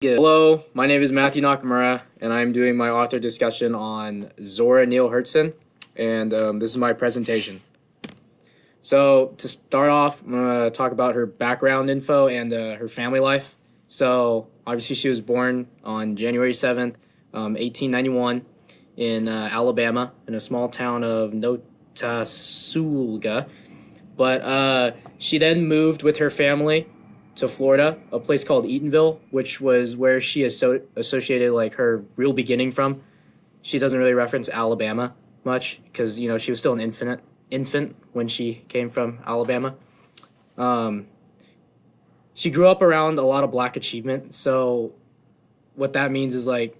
Hello, my name is Matthew Nakamura, and I'm doing my author discussion on Zora Neale Hurston, and this is my presentation. So, to start off, I'm going to talk about her background info and her family life. So, obviously, she was born on January 7th, 1891, in Alabama, in a small town of Notasulga. But she then moved with her family to Florida, a place called Eatonville, which was where she associated like her real beginning from. She doesn't really reference Alabama much because she was still an infant when she came from Alabama. Um, she grew up around a lot of black achievement, so what that means is like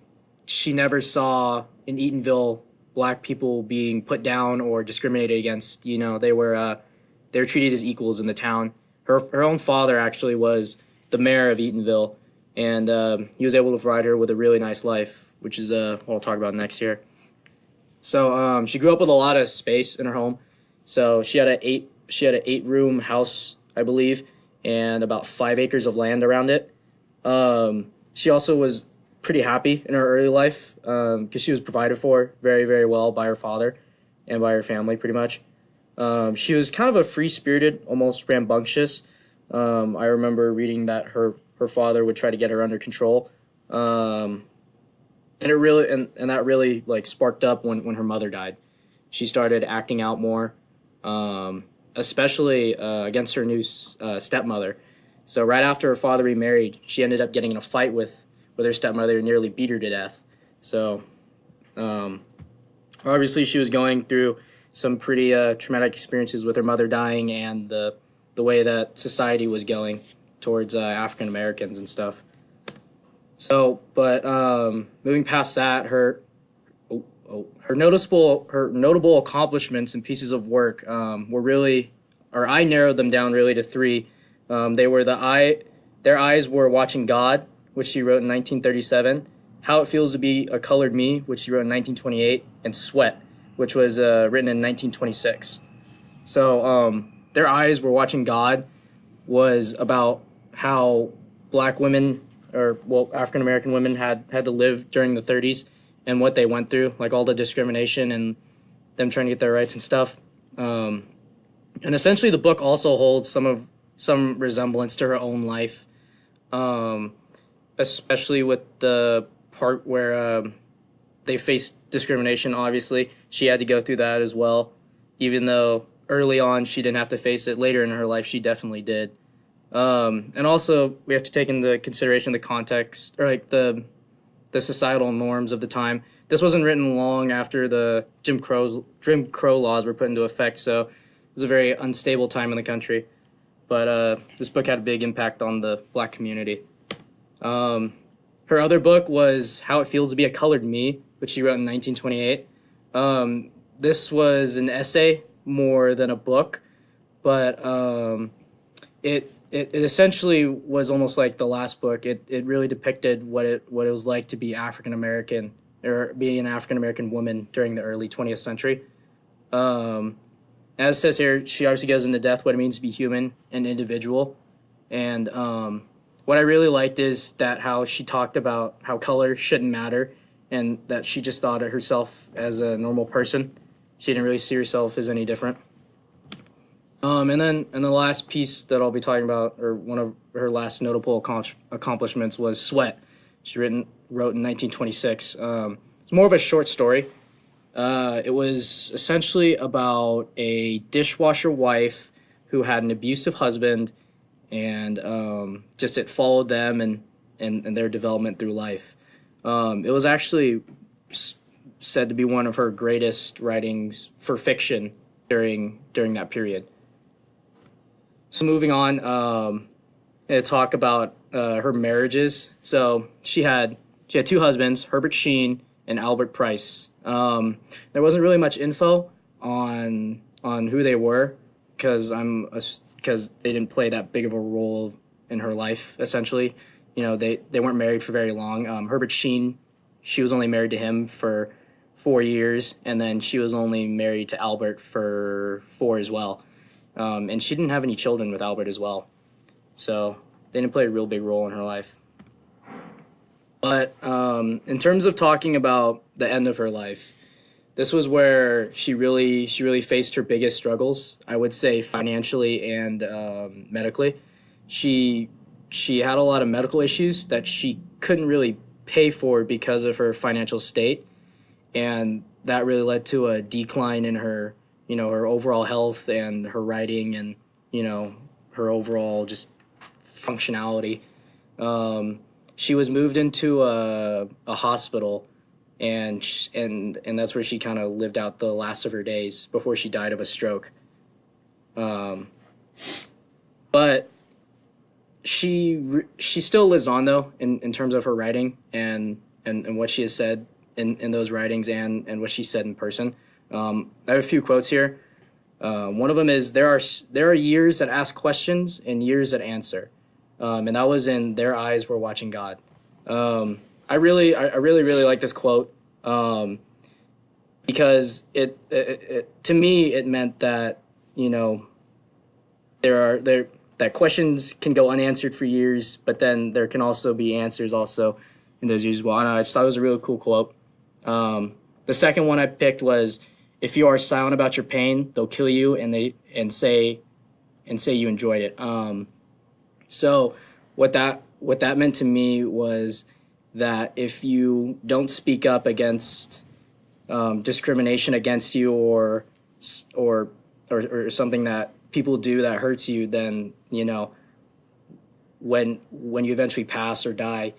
she never saw in Eatonville black people being put down or discriminated against. They were treated as equals in the town. Her own father actually was the mayor of Eatonville, and he was able to provide her with a really nice life, which is what I'll talk about next here. So she grew up with a lot of space in her home. So she had an 8-room house, I believe, and about 5 acres of land around it. She also was pretty happy in her early life because she was provided for very, very well by her father and by her family, pretty much. She was kind of a free-spirited, almost rambunctious. I remember reading that her father would try to get her under control, and that really like sparked up when her mother died. She started acting out more, especially against her new stepmother. So right after her father remarried, she ended up getting in a fight with her stepmother and nearly beat her to death. So um, obviously she was going through some pretty traumatic experiences with her mother dying and the way that society was going towards African Americans and stuff. So, but moving past that, her notable accomplishments and pieces of work were really, or I narrowed them down really to three. They were their eyes were watching God, which she wrote in 1937. How It Feels to Be a Colored Me, which she wrote in 1928, and Sweat, which was written in 1926. So their eyes were watching God was about how black women, or well, African American women had to live during the 30s and what they went through, like all the discrimination and them trying to get their rights and stuff. Um, and essentially, the book also holds some resemblance to her own life, um, especially with the part where they faced discrimination. Obviously, she had to go through that as well, even though early on she didn't have to face it. Later in her life, she definitely did. And also, we have to take into consideration the context, or like the societal norms of the time. This wasn't written long after the Jim Crow laws were put into effect, so it was a very unstable time in the country. But this book had a big impact on the black community. Um, Her other book was How It Feels to Be a Colored Me, which she wrote in 1928. This was an essay more than a book, but it essentially was almost like the last book. It really depicted what it was like to be African American or being an African American woman during the early 20th century. Um, as it says here, she obviously goes into depth what it means to be human and individual. And what I really liked is that how she talked about how color shouldn't matter and that she just thought of herself as a normal person. She didn't really see herself as any different. And the last piece that I'll be talking about, or one of her last notable accomplishments, was Sweat. Wrote in 1926. It's more of a short story. It was essentially about a dishwasher wife who had an abusive husband, and just it followed them and their development through life. It was actually said to be one of her greatest writings for fiction during that period. So moving on, to talk about her marriages. So she had two husbands, Herbert Sheen and Albert Price. There wasn't really much info on who they were because they didn't play that big of a role in her life. Essentially, they weren't married for very long. Herbert Sheen, she was only married to him for 4 years, and then she was only married to Albert for four as well. And she didn't have any children with Albert as well. So they didn't play a real big role in her life. But in terms of talking about the end of her life, this was where she really faced her biggest struggles. I would say financially and medically. She she had a lot of medical issues that she couldn't really pay for because of her financial state, and that really led to a decline in her, her overall health and her writing and, her overall just functionality. She was moved into a hospital, and that's where she kind of lived out the last of her days before she died of a stroke. Um, but she still lives on though in terms of her writing and what she has said in those writings and what she said in person. I have a few quotes here. One of them is there are years that ask questions and years that answer, and that was in Their Eyes Were Watching God. I really like this quote, because it to me it meant that, there that questions can go unanswered for years, but then there can also be answers also in those years as well. I just thought it was a really cool quote. The second one I picked was, "If you are silent about your pain, they'll kill you, and say you enjoyed it." So what that meant to me was that if you don't speak up against discrimination against you, or something that people do that hurts you, then when you eventually pass or die,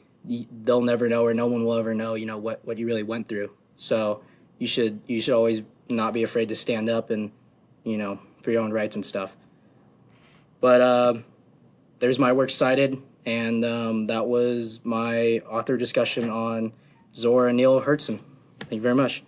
they'll never know, or no one will ever know, what you really went through. So you should always not be afraid to stand up and, for your own rights and stuff. But there's my works cited, and that was my author discussion on Zora Neale Hurston. Thank you very much.